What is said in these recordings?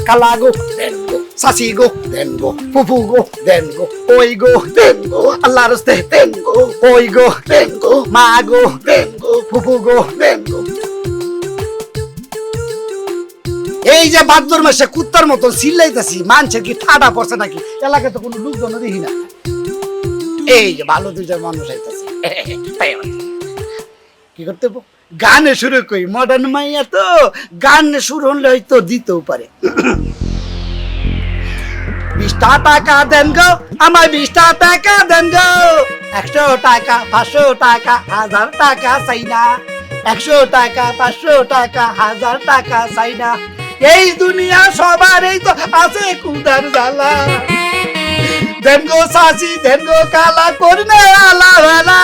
কালা গো দেন গো, সাসি গো দেন গো, ফুফু গো দেন গো, ওই গো দেন গো, আল্লাহর রাস্তে দেন গো, ওই গো দেন গো, মা গো দেন গো, ফুফু গো দেন গো। এই যে ভাদ্র মাসে কুত্তার মতো চিল্লাইতেছি, মানুষের কি ঠাডা পড়ছে নাকি? এলাকায় তো কোনো লোকজন দেখি না। এই যে ভালো দুইজন মানুষ আইতেছে, কি করতে গানে শুরু করি, মডার্ন মাইয়া তো গানে শুরু হলে হয়তো দিতেও পারে। 20টা টাকা দেন গো, আমার 20টা টাকা দেন গো, 100 টাকা 500 টাকা 1000 টাকা চাই না, 100 টাকা 500 টাকা 1000 টাকা চাই না, এই দুনিয়া সবারই তো আছে কুদার জ্বালা, দেন গো সাসি দেন গো কালা করবে আলা ভালা,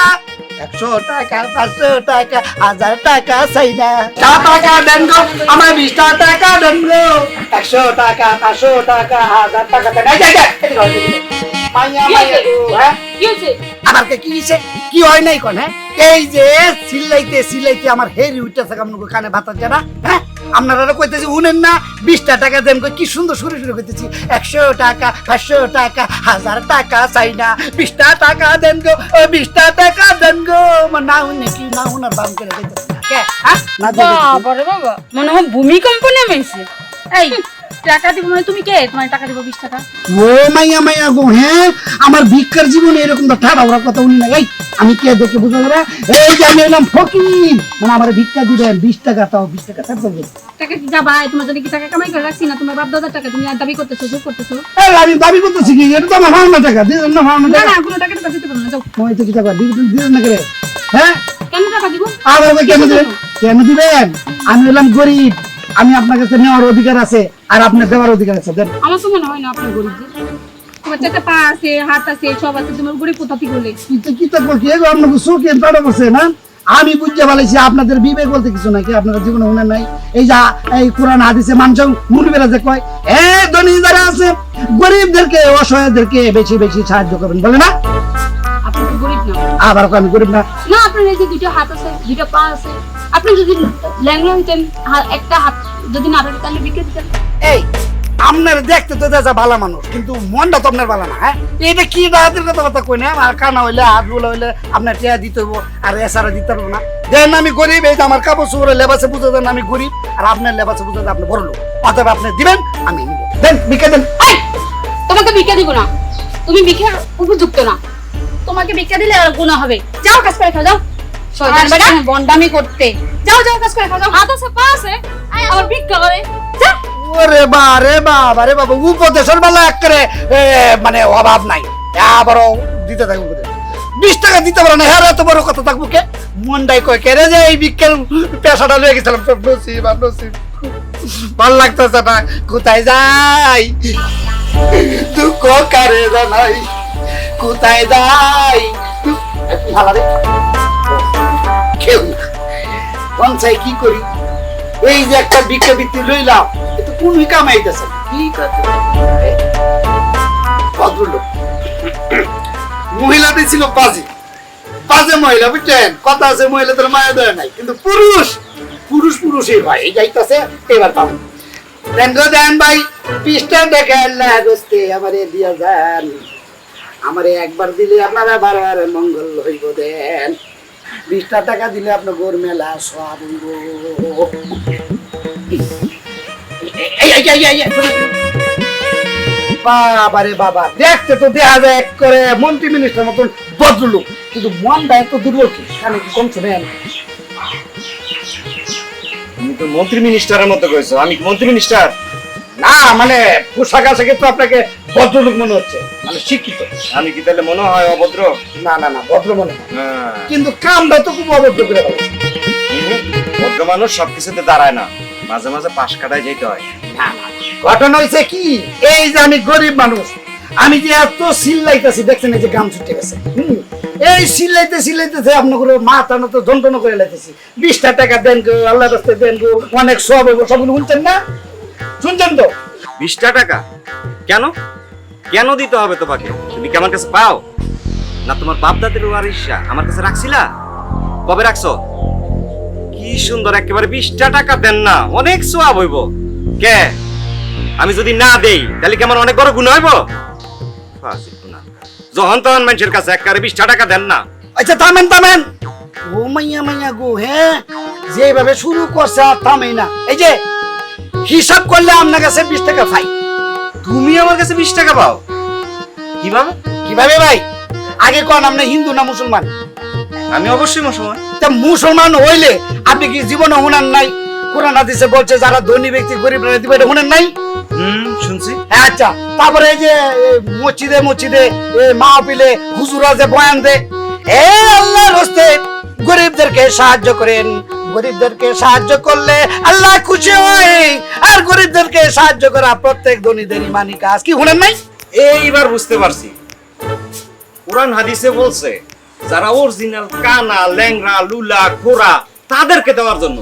100 টাকা 500 টাকা 1000 টাকা চাই না, টাকা দেন গো, আমার 20টা টাকা দেন গো, 100 টাকা 500 টাকা 1000 টাকা দেন। আমার কি হয়েছে? কি হয় নাই কোন? হ্যাঁ, এই যে সিলাইতে সিলাইতে আমার হেরি উঠতেছে কানে ভাতা জানা। হ্যাঁ, আপনারা কইতেছি উনেন না, 20টা টাকা দেন গো, কি সুন্দর শুরু শুরু করতেছি, 100 টাকা 500 টাকা 1000 টাকা চাই না, 20টা টাকা দেন গো, 20টা টাকা দেন গো, না উনি কি না উনার দাম করে দিতেছে না কে? হ্যাঁ, না বাবা রে বাবা, মনে হয় ভূমিকম্প নেমেছে। এই টাকা দিব মানে তুমি কে? তোমার টাকা দিব 20 টাকা। ও মাইয়া মাইয়া গো, হ্যাঁ আমার ভিক্ষার জীবনে এরকম তো ঠাড়া ওরা কথা উনি না। এই আমি কে দেখে বুঝা যাবে? এই যে আমি এলাম ফকির, মানে আমার ভিক্ষা দিবেন 20 টাকা, তাও 20 টাকা থাকবে। টাকা কি যাবা? তোমার জন্য কি টাকা কামাই করে রাখছি না? তোমার বাপ দাদার টাকা তুমি আর দাবি করতেছো, যোগ করতেছো। এই আমি দাবি করতেছি কি? এটা তো আমার হাওনা টাকা, দিবেন না হাওনা না টাকা? না, কোনো টাকা তো দিতে পারবো না, যাও। মই তো কি টাকা দিবেন না করে? হ্যাঁ, কেন টাকা দিব? আর আমাকে কেন দিবেন? কেন দিবেন? আমি এলাম গরিব, আমি আপনার কাছে নেওয়ার অধিকার আছে আর আপনার দেওয়ার অধিকার আছে। দেন। আমার তো মনে হয় না আপনি গরিব। তোমার চারটা পা আছে, হাত আছে, সব আছে, তোমার গরিব কোথা থেকে বলে? কি তো কি এগো আপনাকে সুখে টাড়া করছে না? আমি বুঝতে পারছি আপনাদের বিবেক বলতে কিছু নাকি, আপনারা জীবনে মনে নাই। এই যা এই কোরআন হাদিসে মানুষ মুরবিরা যে কয়, এ ধনী যারা আছে গরিবদেরকে অসহায়দেরকে বেশি বেশি সাহায্য করবেন, বলে না? আপনি তো গরিব না। আবার আমি গরিব না? না, আপনার এই যে দুটো হাত আছে, দুটো পা আছে, আপনি যদি ল্যাংড়া হইতেন, একটা হাত যদি না থাকতো তাহলে বিক্রি দিতেন। এই আপনার দেখতে তো দেখা ভালো মানুষ, কিন্তু মনটা তো আপনার ভালো না। হ্যাঁ, এটা কি রাতের কথা কই না? আর কানা হইলে হাত গুলো হইলে আপনার টিয়া দিতে হবো, আর এসারা দিতে পারবো না। দেন আমি গরিব, এই যে আমার কাপড় চোপড়ের লেবাসে বুঝে দেন আমি গরিব, আর আপনার লেবাসে বুঝে দেন আপনি বড় লোক। অতএব আপনি দিবেন, আমি নিব। দেন ভিক্ষা দেন। এই, তোমাকে ভিক্ষা দিব না, তুমি ভিক্ষার উপযুক্ত না। তোমাকে ভিক্ষা দিলে আর গুনাহ হবে। যাও কাজ করে খাও, যাও। শয়তান বেটা, বন্ডামি করতে। যাও যাও কাজ করে খাও, যাও। হাত আছে, পা আছে, আর ভিক্ষা করে। যা। ওরে বারে বাবা রে বাবা, উপদেশের বেলা একেবারে মানে অভাব নাই, আবারও দিতে থাকবো। 20 টাকা দিতে পারে না, হ্যাঁ এত বড় কথা থাকবো কে? মনটাই কয় কে রে যে এই বিকেল পেশাটা লয়ে গেছিলাম, সব নসিব আর নসিব, ভাল লাগতেছে না। কোথায় যাই দুঃখ কারে জানাই, কোথায় যাই কেউ কোন চাই কি করি? এই যে একটা বিক্ষা বৃত্তি লইলাম, এটা কোন কামাইতেছে? কি করতে ভদ্রলোক মহিলাদের ছিল বাজে বাজে মহিলা, বুঝছেন? কথা আছে মহিলাদের মায়া দেয় নাই, কিন্তু পুরুষ পুরুষ পুরুষই ভাই এই যাইতেছে। এবার পাবো দেন গো, দেন ভাই 20টা টাকা আল্লাহ গোস্তে আমারে দিয়া যান, আমারে একবার দিলে আপনারা বারবার মঙ্গল হইব। দেন 20টা টাকা দিলে আপনার গোর মেলা সব হইব। বাবারে বাবা, দেখতে তো দেখা যায় এক করে মন্ত্রী মিনিস্টার মতন ভদ্রলোক, কিন্তু মনটা এত দুর্বল কি? কানে কি কম শোনেন? তুমি তো মন্ত্রী মিনিস্টারের মতো কইছো, আমি কি মন্ত্রী মিনিস্টার? না, মানে পোশাক আশাকে তো আপনাকে ভদ্রলোক মনে হচ্ছে, মানে শিক্ষিত। আমি কি তাহলে মনে হয় অভদ্র? না না না, ভদ্র মনে হয়, হ্যাঁ। কিন্তু কামটা তো খুব অভদ্র করে ফেলেছে। ভদ্র মানুষ সবকিছুতে দাঁড়ায় না, মাঝে মাঝে পাশ কাটায় যেতে হয়। না না, ঘটনা হয়েছে কি, এই যে আমি গরিব মানুষ, আমি যে এত সিল্লাইতেছি দেখছেন, এই যে গাম ছুটে গেছে, এই সিলাইতে সিলাইতেছে আপনার মাথা তো যন্ত্রণা করে লাইতেছি। 20টা টাকা দেন গো, আল্লাহ রাস্তায় দেন গো, অনেক সব হইব। সবগুলো শুনছেন না? শুনছেন তো? 20টা টাকা কেন কেন দিতে হবে তোমাকে? তুমি কি আমার কাছে পাও না? তোমার বাপ দাদের ওয়ারিশা আমার কাছে রাখছিলা? কবে রাখছো? কি সুন্দর, একেবারে 20টা টাকা দেন না, অনেক সোয়াব হইব। কে আমি যদি না দেই তাহলে কি আমার অনেক বড় গুনাহ হইব? ফাজিল গুনাহ। যখন তখন মানুষের কাছে একবারে 20 টাকা দেন না। আচ্ছা থামেন থামেন, ও মাইয়া মাইয়া গো, হ্যাঁ যেভাবে শুরু করছে আর থামেই না। এই যে হিসাব করলে আপনার কাছে 20 টাকা পাই। তুমি আমার কাছে 20 টাকা পাও কিভাবে? কিভাবে ভাই? আগে কোন আপনি হিন্দু না মুসলমান? আমি অবশ্যই মুসলমান। তা মুসলমান হইলে আপনি কি জীবনে শুনেন নাই কোরআন হাদিসে বলছে যারা ধনী ব্যক্তি গরিবরা দিবে, এটা শুনেন নাই? শুনছি। হ্যাঁ, আচ্ছা তারপরে এই যে মসজিদে মসজিদে মাহফিলে হুজুরা যে বয়ান দেয়, এ আল্লাহর রাস্তে গরিবদেরকে সাহায্য করেন, গরিবদেরকে সাহায্য করলে আল্লাহ খুশি হয়, আর গরিবদেরকে সাহায্য করা প্রত্যেক ধনীদের ইমানি কাজ। কি শুনেন নাই? এইবার বুঝতে পারছি। কোরআন হাদিসে বলছে যারা অরিজিনাল কানা, ল্যাংড়া, লুলা, খোরা তাদেরকে দেওয়ার জন্য।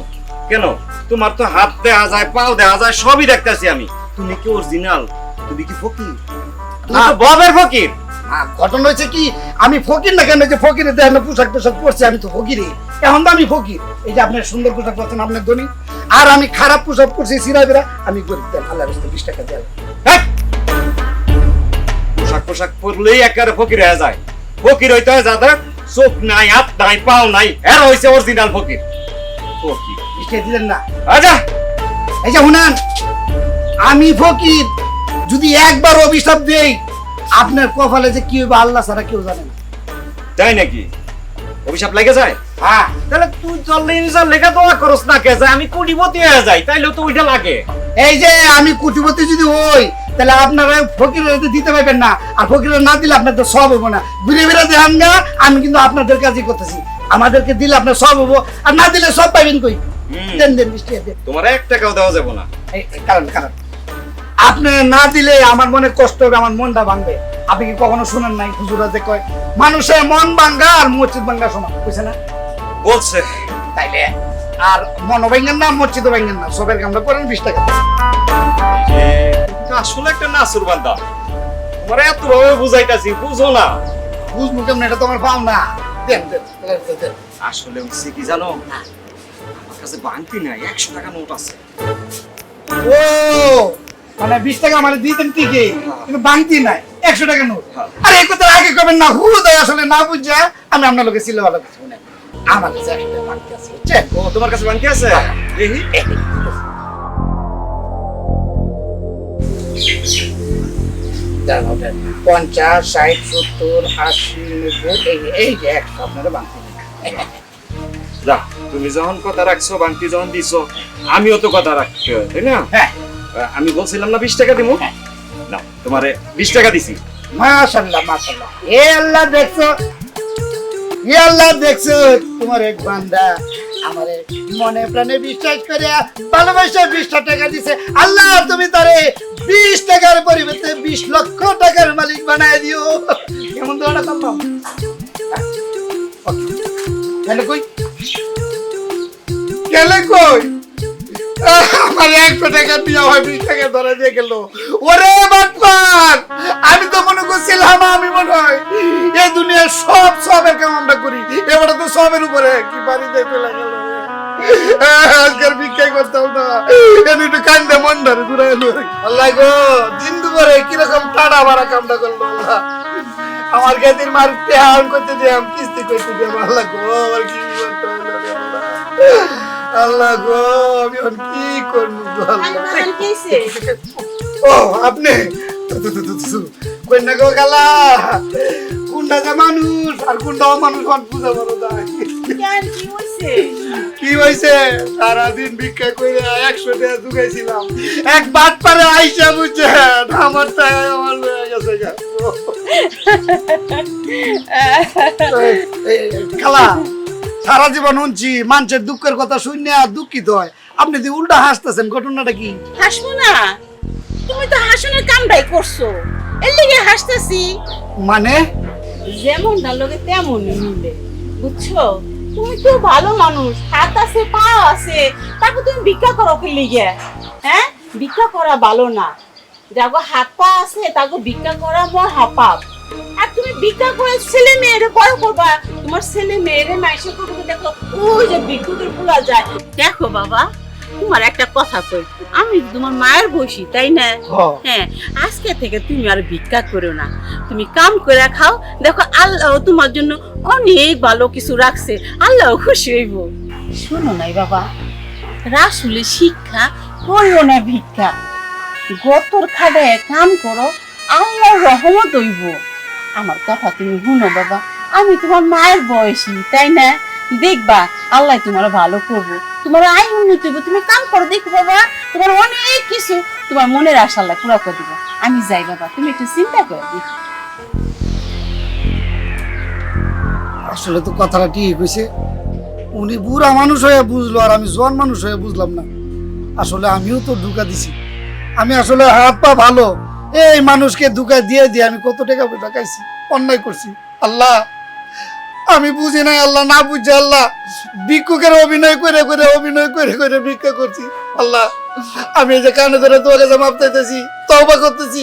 কেন? তোমার তো হাত দেখা যায়, পাও দেখা যায়, সবই দেখতেছি আমি। তুমি কি অরিজিনাল? তুমি কি ফকির? তুমি তো ববের ফকির। ঘটনা হয়েছে কি, আমি ফকির না কেন, যে ফকিরের দেখেন পোশাক টোশাক পরছি, আমি তো ফকিরই। এখন তো আমি ফকির। এই যে আপনার সুন্দর পোশাক পরছেন, আপনার ধনী, আর আমি খারাপ পোশাক পরছি সিরাবিরা, আমি গরিব। দেন আল্লাহর রাস্তায় 20 টাকা দেন। হ্যাঁ, পোশাক পোশাক পরলেই একেবারে ফকির হয়ে যায়। ফকির হইতে হয় যাদের চোখ নাই, হাত নাই, পাও নাই, এরা হইছে অরিজিনাল ফকির। ফকির 20 টাকা দিলেন না? আচ্ছা, এই যে শুনান, আমি ফকির যদি একবার অভিশাপ দেই, আপনার কপালে যে কি হবে আল্লাহ ছাড়া কেউ জানে না। তাই নাকি? অভিশাপ লেগে যায়? হ্যাঁ, তাহলে তুই চললে নিজের লেখা দোয়া করস না কে? আমি কোটিপতি হয়ে যাই, তাইলে তো ওইটা লাগে। এই যে আমি কোটিপতি যদি হই, তাহলে আপনারা ফকিরের দিতে পারবেন না, আর ফকিরের না দিলে আপনাদের সব হবো না। ঘুরে ফিরে দেখান না, আমি কিন্তু আপনাদের কাজই করতেছি। আমাদেরকে দিলে আপনার সব হবো, আর না দিলে সব পাইবেন কই। দেন দেন 20 টাকা দেন। তোমার 1 টাকাও দেওয়া যাবে না। এই কারণ কারণ আপনি না দিলে আমার মনে কষ্ট হবে, আমার মনটা ভাঙবে। আপনি কি কখনো শুনেন নাই হুজুরা যে কয় মানুষের মন ভাঙ্গা আর মসজিদ ভাঙ্গা সমান, বুঝছে না? বলছে তাইলে আর মন ভাঙ্গেন না, মসজিদ ভাঙ্গেন না, সবের কামটা করেন 20 টাকা। আসলে একটা নাসুর বান্দা। তোমার এত ভাবে বুঝাইতাছি, বুঝো না। বুঝবো কেমন, এটা তো আমার পাও না। দেন দেন দেন। আসলে হচ্ছে কি জানো, আমার কাছে বাংতি নাই, 100 টাকা নোট আছে। ও মানে 20 টাকা মানে দিতেন ঠিকই, কিন্তু বাংতি নাই, 100 টাকা নোট। আরে এই কথা আগে কবেন না, হুদয় আসলে না বুঝা আমি আপনার লোকে ছিল ভালো কিছু না। আমার কাছে একটা বাংতি আছে, বুঝছেন? ও, তোমার কাছে বাংতি আছে? দেখি। দেন ওটা 50, 60, 70, 80, 90, এই যে 100 আপনারা বাংতি। যা, তুমি যখন কথা রাখছো, বাংতি যখন দিছো, আমিও তো কথা রাখতে হয়, তাই না? হ্যাঁ, আমি বলছিলাম না 20 টাকা দিমু? না, তোমারে 20 টাকা দিছি। মাশাআল্লাহ মাশাআল্লাহ। এ আল্লাহ দেখছো, এ আল্লাহ দেখছো তোমার এক বান্দা আমারে মনে প্রাণে বিশ্বাস করে ভালোবাসা 20 টাকা দিছে। আল্লাহ তুমি তারে 20 টাকার পরিবর্তে 20 লক্ষ টাকার মালিক বানায় দিও। কেমন দোয়াটা করলাম? গেলে কই, গেলে কই? আমার 100 টাকা দিয়া হয় 20 টাকা ধরে দিয়ে গেল। ওরে বাটপার, আমি তো মনে করছিলাম আমি মনে হয় এই দুনিয়ার সব সবের কাম আমরা করি, এবারে তো সবের উপরে কি বাড়ি দিয়ে চলে গেল। আজকাল ভিক্ষাই করতাম না, এমনি একটু কান্দে মন ধরে ঘুরে এলো। আল্লাহ গো, দিন দুপুরে কিরকম টানা মারা কামটা করলো আল্লাহ। আমার গেদির মার পেহান করতে দিলাম, কিস্তি করতে দিলাম। আল্লাহ গো, আমার কি করতে হলো রে আল্লাহ। আল্লাহ গো, আমি এখন কি করবো গো আল্লাহ। ও আপনি কই না গো গালা, কোনটা যে মানুষ আর কোনটা অমানুষ বুঝা বড় যায়। কি হয়েছে? সারাদিন ভিক্ষা করে 100 টাকা জুগাইছিলাম, এক বাদ পারে আইসা বুঝছে আমার টাকা আমার হয়ে গেছে। খালা, সারা জীবন শুনছি মানুষের দুঃখের কথা শুনে দুঃখিত হয়, আপনি যে উল্টা হাসতেছেন, ঘটনাটা কি? হাসবো না, তুমি তো হাসনের কামটাই করছো, এর লিগে হাসতেছি। মানে যেমন ডালোকে তেমন মিলে, বুঝছো? তুমি তো ভালো মানুষ, হাত আছে পা আছে, তাকে তুমি ভিক্ষা করো কি লিগে? হ্যাঁ, ভিক্ষা করা ভালো না। যাগো হাত পা আছে তাকে ভিক্ষা করা মহাপাপ। আর তুমি ভিক্ষা করে ছেলে মেয়েরে বড় করবা, তোমার ছেলে মেয়েরে মাইসে করবে। দেখো ওই যে বিদ্যুতের পোলা যায়, দেখো বাবা তোমার একটা কথা কই, আমি তোমার মায়ের বয়সী তাই না? হ্যাঁ, আজকে থেকে তুমি আর ভিক্ষা করো না, তুমি কাম করে খাও। দেখো আল্লাহ তোমার জন্য অনেক ভালো কিছু রাখছে, আল্লাহ খুশি হইব। শোনো নাই বাবা, রাসূলের শিক্ষা করিও না ভিক্ষা, গতর খাটে কাম করো, আল্লাহর রহমত হইব। আমার কথা তুমি শুনো বাবা, আমি তোমার মায়ের বয়সী তাই না? দেখবা আল্লাহ তোমার ভালো করবো, তোমার আয় উন্নতি হইব। তুমি কাম করো, দেখো বাবা তোমার অনেক কিছু তোমার মনের আশা আল্লাহ পুরা করে দিব। আমি যাই বাবা, তুমি একটু চিন্তা করে দেখো। আসলে তো কথাটা ঠিক হয়েছে, উনি বুড়া মানুষ হয়ে বুঝলো আর আমি জোয়ান মানুষ হয়ে বুঝলাম না। আসলে আমিও তো ধোঁকা দিছি, আমি আসলে হাত পা ভালো, এই মানুষকে ধোঁকা দিয়ে দিয়ে আমি কত টাকা পয়সা খাইছি, অন্যায় করছি। আল্লাহ আমি বুঝি নাই, আল্লাহ না বুঝছে আল্লাহ ভিক্ষুকের অভিনয় করে ভিক্ষা করছি। আল্লাহ আমি এই যে কানে ধরে তোমার কাছে মাপ চাইতেছি, তওবা করতেছি,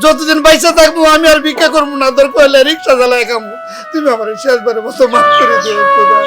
যতদিন পয়সা থাকবো আমি আর ভিক্ষা করবো না, দরকার হলে রিক্সা চালায় খাবো। তুমি আমার শেষবারের মতো মাফ করে দিও খোদা।